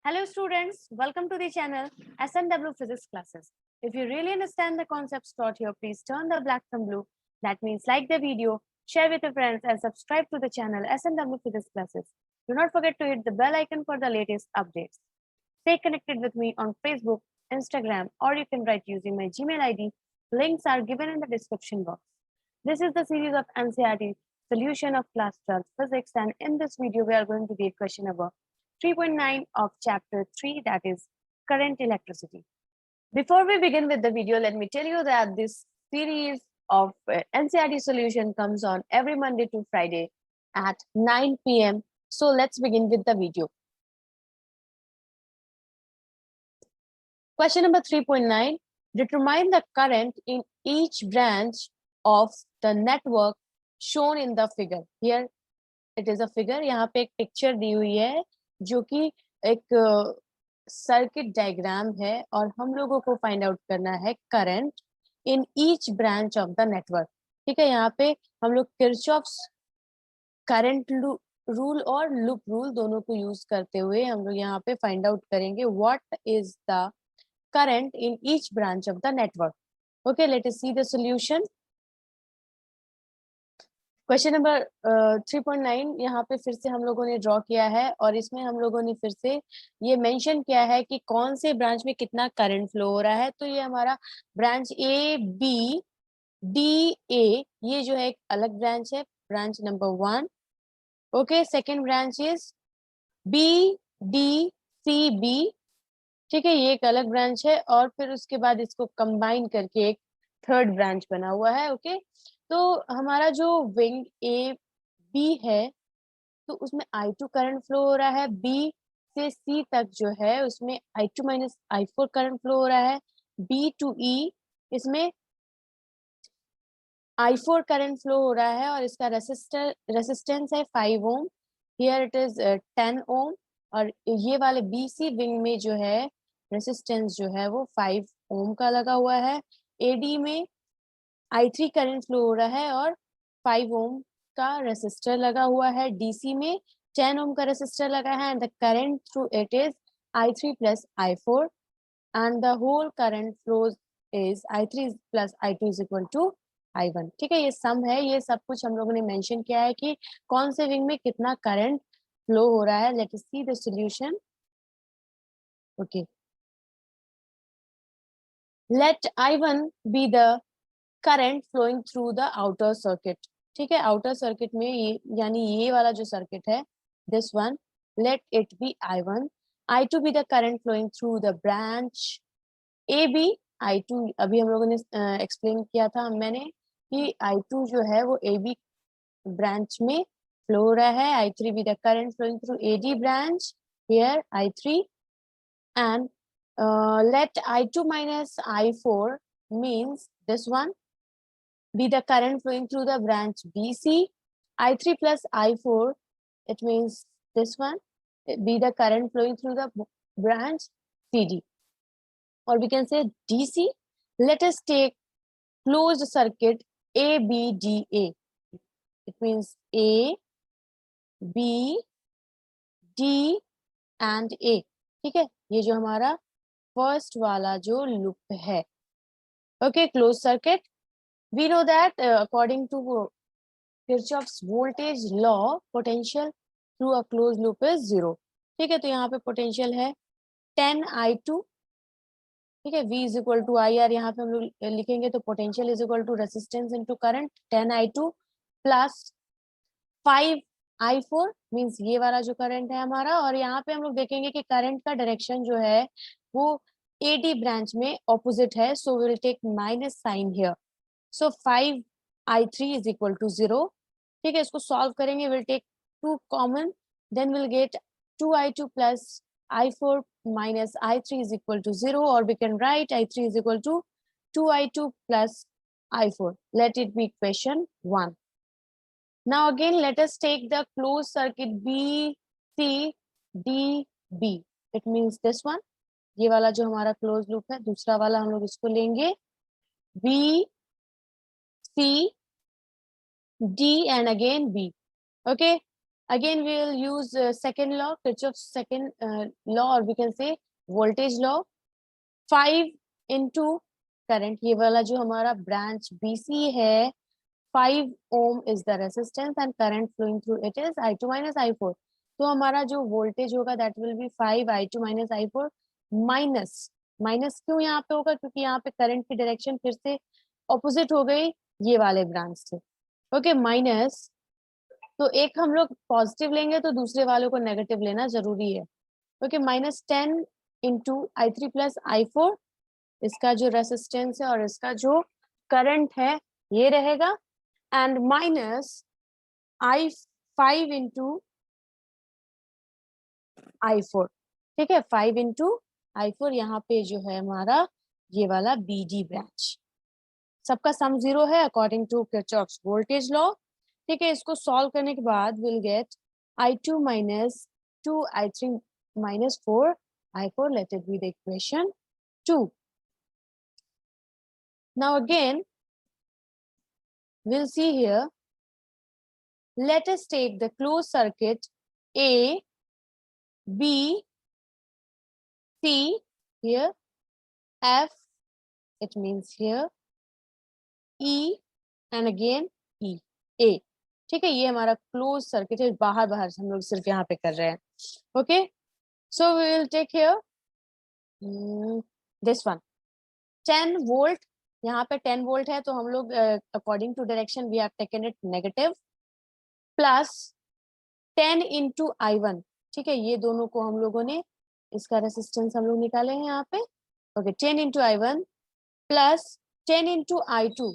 Hello students, welcome to the channel SNW Physics Classes. If you really understand the concepts taught here, please turn the black from blue. That means like the video, share with your friends and subscribe to the channel SNW Physics Classes. Do not forget to hit the bell icon for the latest updates. Stay connected with me on Facebook, Instagram, or you can write using my Gmail ID. Links are given in the description box. This is the series of NCERT solution of class 12 physics, and in this video we are going to read question number 3.9 of chapter 3, that is current electricity. Before we begin with the video, let me tell you that this series of NCERT solution comes on every Monday to Friday at 9 p.m. So let's begin with the video. Question number 3.9, determine the current in each branch of the network shown in the figure. Here it is a figure. यहाँ पे एक picture दी हुई है जो कि एक circuit diagram है और हम लोगों को फाइंड आउट करना है current in each branch of the network. ठीक है, यहाँ पे हम लोग किरचॉफ्स करंट रूल और लूप रूल दोनों को यूज करते हुए हम लोग यहाँ पे फाइंड आउट करेंगे what is the current in each branch of the network. Okay, let us see the solution. Question number 3.9 यहाँ पे फिर से हम लोगों ने ड्रॉ किया है और इसमें हम लोगों ने फिर से ये मेंशन किया है कि कौन से ब्रांच में कितना करंट फ्लो हो रहा है. तो ये हमारा branch A B D A, ये जो है एक अलग ब्रांच है, branch number 1. Okay, second branch is B D C B. ठीक है, ये एक अलग ब्रांच है और फिर उसके बाद इसको कंबाइन करके एक थर्ड ब्रांच बना हुआ है. ओके, तो हमारा जो विंग ए बी है तो उसमें I2 करंट फ्लो हो रहा है. बी से सी तक जो है उसमें I2 minus I4 current flow हो रहा है. बी टू ई इसमें I4 करंट फ्लो हो रहा है और इसका रेसिस्टेंस है 5 ओम. हियर इट इज 10 ओम. और ये वाले BC विंग में जो है रेसिस्टेंस जो है वो 5 ओम का लगा हुआ है. AD में I3 करंट फ्लो हो रहा है और 5 ओम का रेसिस्टर लगा हुआ है. DC में 10 ओम का रेसिस्टर लगा है and the current through it is I3 plus I4 and the whole current flows is I3 plus I2 is equal to I1. ठीक है, ये सम है. ये सब कुछ हम लोगों ने मेंशन किया है कि कौन से विंग में कितना करंट फ्लो हो रहा है. Let us see the solution. Okay, let I1 be the current flowing through the outer circuit. ठीक है, outer circuit में ये यानी ये वाला जो सर्किट है, this one, let it be I1. I2 be the current flowing through the branch AB. I2 अभी हम लोगों ने एक्सप्लेन किया था मैंने कि I2 जो है वो AB ब्रांच में फ्लो हो रहा है. I3 be the current flowing through AD branch, here I3. And let I2 minus I4 means this one be the current flowing through the branch BC. I3 plus I4, it means this one be the current flowing through the branch CD, or we can say DC. Let us take closed circuit ABDA. It means A, B, D and A. ठीक है, ये जो हमारा first वाला जो loop है. Okay, close circuit. We know that according to Kirchhoff's voltage law, potential through a closed loop is 0. ठीक है, तो यहाँ पे पोटेंशियल है 10I2. ठीक है, V is equal to IR यहाँ पे हम लोग लिखेंगे तो potential is equal to resistance into current 10I2 plus 5I4 means ये वाला जो करंट है हमारा. और यहाँ पे हम लोग देखेंगे कि करंट का डायरेक्शन जो है वो AD ब्रांच में ऑपोजिट है, so will take minus sign here. So 5I3 is equal to 0. ठीक है, इसको सॉल्व करेंगे, we'll take 2 common, then we'll get 2I2 plus I4 minus I3 is equal to 0, or we can write I3 is equal to 2I2 plus I4. Let it be equation 1. Now again let us take the closed circuit BCDB. It means this one, ये वाला जो हमारा close loop है. दूसरा वाला हम लोग इसको लेंगे B C D and again B. Okay, Again, we will use second law, Kirchhoff's second law, or we can say voltage law. 5 into current, ये वाला जो हमारा branch BC है, 5 ohm is the resistance and current flowing through it is I2 minus I4. तो हमारा जो voltage होगा that will be 5 I2 minus I4 minus क्यों यहाँ पे होगा, क्योंकि यहाँ पे करंट की डायरेक्शन फिर से ऑपोजिट हो गई ये वाले ब्रांच से. ओके, माइनस, तो एक हम लोग पॉजिटिव लेंगे तो दूसरे वालों को नेगेटिव लेना जरूरी है. Okay, minus 10 into I3 plus I4, इसका जो रेसिस्टेंस है और इसका जो करंट है ये रहेगा, and minus I5 into I4. ठीक है, 5 इंटू I4, यहाँ पे जो है हमारा ये वाला BD ब्रांच, सबका सम 0 है according to Kirchhoff's voltage law. ठीक है, इसको सॉल्व करने के बाद will get I2 minus 2 I3 minus 4 I4. Let it be the equation 2. Now again, we'll see here. Let us take the closed circuit A, B, C, here, F, it means here, E, and again E, A. ठीक है, ये हमारा close circuit है, बाहर बाहर से हम लोग सिर्फ यहाँ पे कर रहे हैं. Okay, so we will take here this one 10 volt. यहाँ पे 10 वोल्ट है तो हम लोग according to direction we have taken it negative, plus 10 into I1. ठीक है, ये दोनों को हम लोगों ने, इसका रेसिस्टेंस हम लोग निकाले हैं यहाँ पे. Okay, 10 into I1 plus 10 into I2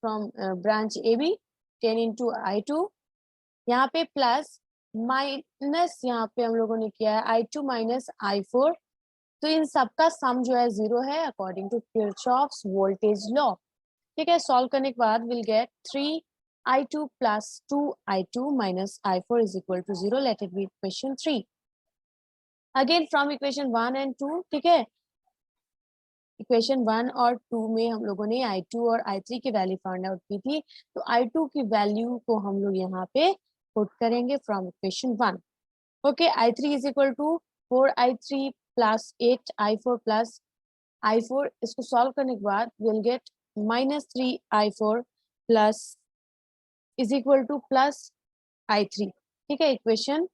from branch AB, 10 into I2, यहाँ पे प्लस माइनस, यहाँ पे हम लोगों ने किया है I2 माइनस I4. तो इन सबका सम जो है 0 है according to Kirchhoff's voltage law. ठीक है, सॉल्व करने के बाद will get 3 I2 plus 2 I2 minus I4 is equal to 0. Let it be equation 3. Again from equation 1 and 2, ठीक है, इक्वेशन 1 और 2 में हम लोगों ने I2 और I3 की वैल्यू फाइंड आउट की थी. तो I2 की वैल्यू को हम लोग यहाँ पे पुट करेंगे from equation 1. Okay, I3 is equal to 4I3 plus 8I4 plus I4. इसको सॉल्व करने के बाद will get minus 3I4 plus is equal to plus I3. ठीक है, इक्वेशन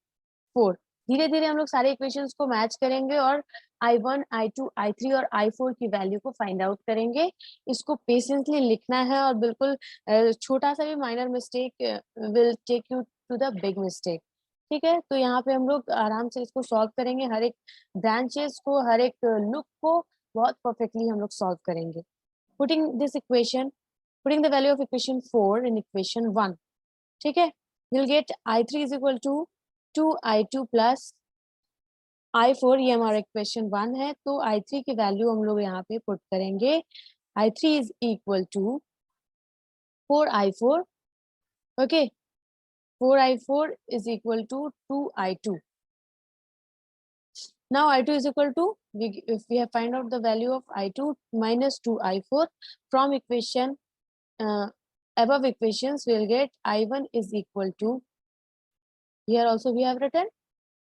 4. धीरे धीरे हम लोग सारे इक्वेशंस को मैच करेंगे और I1, I2, I3 और I4 की वैल्यू को फाइंड आउट करेंगे. इसको पेशेंटली लिखना है और बिल्कुल छोटा सा भी minor mistake will take you to the big mistake. ठीक है, तो यहाँ पे हम लोग आराम से इसको सॉल्व करेंगे, हर एक ब्रांचेस को, हर एक लुक को बहुत परफेक्टली हम लोग सॉल्व करेंगे. Putting this equation, putting the value of equation 4 in equation 1. ठीक है, will get I3 is equal to 2I2 plus I4, ये हमारा इक्वेशन 1 है. तो I3 की वैल्यू हम लोग यहाँ पे पुट करेंगे. I3 is equal to 4I4. Okay, 4I4 is equal to 2I2. Now I2 is equal to, if we have find out the value of I2 minus 2I4 from equation above equations, we will get I1 is equal to, here also we have written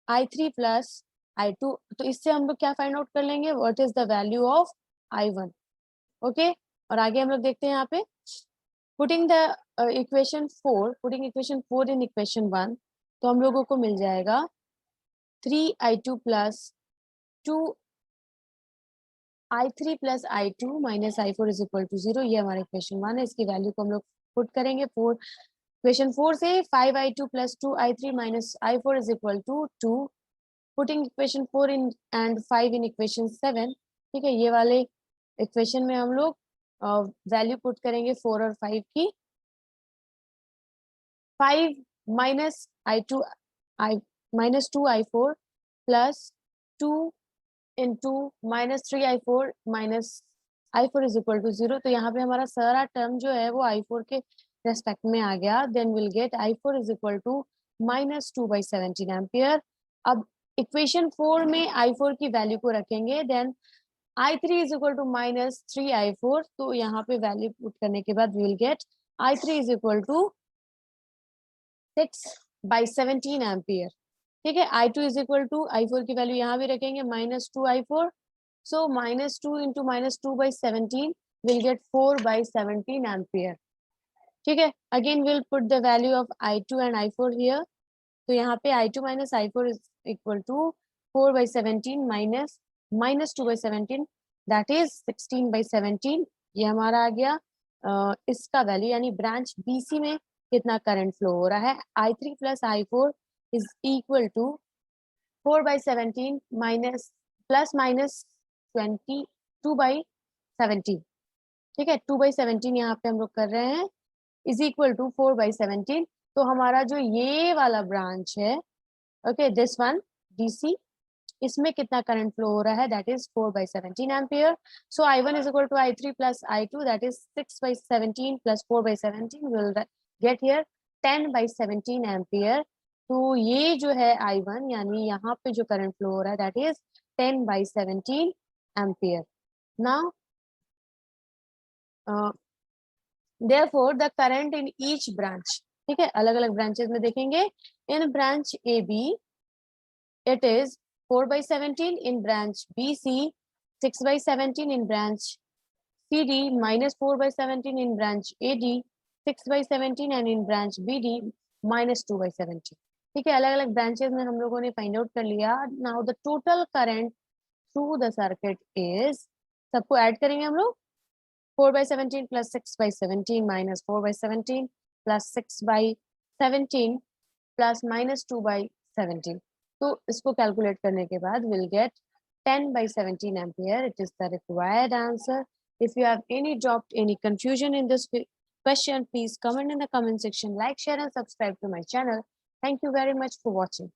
I3 plus I2. तो इससे हम लोग क्या find out कर लेंगे, what is the value of I1. Okay, और आगे हम लोग देखते हैं यहाँ पे putting the equation 4, putting equation 4 in equation 1, तो हम लोगों को मिल जाएगा 3I2 plus 2I3 plus I2 minus I4 is equal to 0. ये हमारा इक्वेशन 1 है. इसकी वैल्यू को हम लोग पुट करेंगे. इक्वेशन 4 से 5I2 plus 2I3 minus I4 is equal to 2. Putting equation 4 in and 5 in equation 7. ठीक है, ये वाले इक्वेशन में हम लोग वैल्यू पुट करेंगे 4 और 5 की. 5 minus I2 minus 2I4 plus 2 into minus 3I4 minus I4 is equal to 0. तो यहाँ पे हमारा सारा टर्म जो है वो I4 के रेस्पेक्ट में आ गया. Then we'll get I4 is equal to minus 2/17 ampere. अब इक्वेशन 4 में I4 की वैल्यू को रखेंगे. Then I3 is equal to minus 3I4. तो यहाँ पे वैल्यू पुट करने के बाद we will get I3 is equal to 6 by 17 ampere. ठीक है, I2 is equal to I4 की वैल्यू यहाँ भी रखेंगे -2 I4, so -2 into -2 by 17 will get 4 by 17 ampere. ठीक है, again will put the value of I2 and I4 here, तो यहाँ पे I2 minus I4 is equal to 4 by 17 minus -2 by 17, that is 16 by 17। ये हमारा आ गया इसका वैल्यू, यानी ब्रांच BC में कितना करंट फ्लो हो रहा है। I3 plus I4 is equal to 4 by 17 minus plus minus 22 by 17। ठीक है, 2 by 17 यहाँ पे हम लोग कर रहे हैं, इज इक्वल टू 4 by 17। तो हमारा जो ये वाला ब्रांच है, ओके दिस वन DC, इसमें कितना करंट फ्लो हो रहा है, that is 4 by 17 ampere. So I1 is equal to I3 plus I2, that is 6 by 17 plus 4 by 17 will get here 10 by 17 ampere. तो ये जो है I1, यानी यहाँ पे जो करंट फ्लो हो रहा है that is 10 by 17 ampere. Now therefore the current in each branch, ठीक है, अलग अलग ब्रांचेस में देखेंगे। इन branch AB it is 4 by 17, in branch BC 6 by 17, in branch CD -4 by 17, in branch AD 6 by 17, and in branch BD -2 by 17। ठीक है, अलग अलग ब्रांचेस में हम लोगों ने फाइंड आउट कर लिया। Now the total current through the circuit is, सबको ऐड करेंगे हम लोग, 4 by 17 plus 6 by 17 minus 4 by 17 plus 6 by 17 plus -2 by 17। तो इसको कैलकुलेट करने के बाद will gate 10 by 17 ampere. It is the required answer. If you have any doubt, any confusion in this question, please comment in the comment section, like, share and subscribe to my channel. Thank you very much for watching.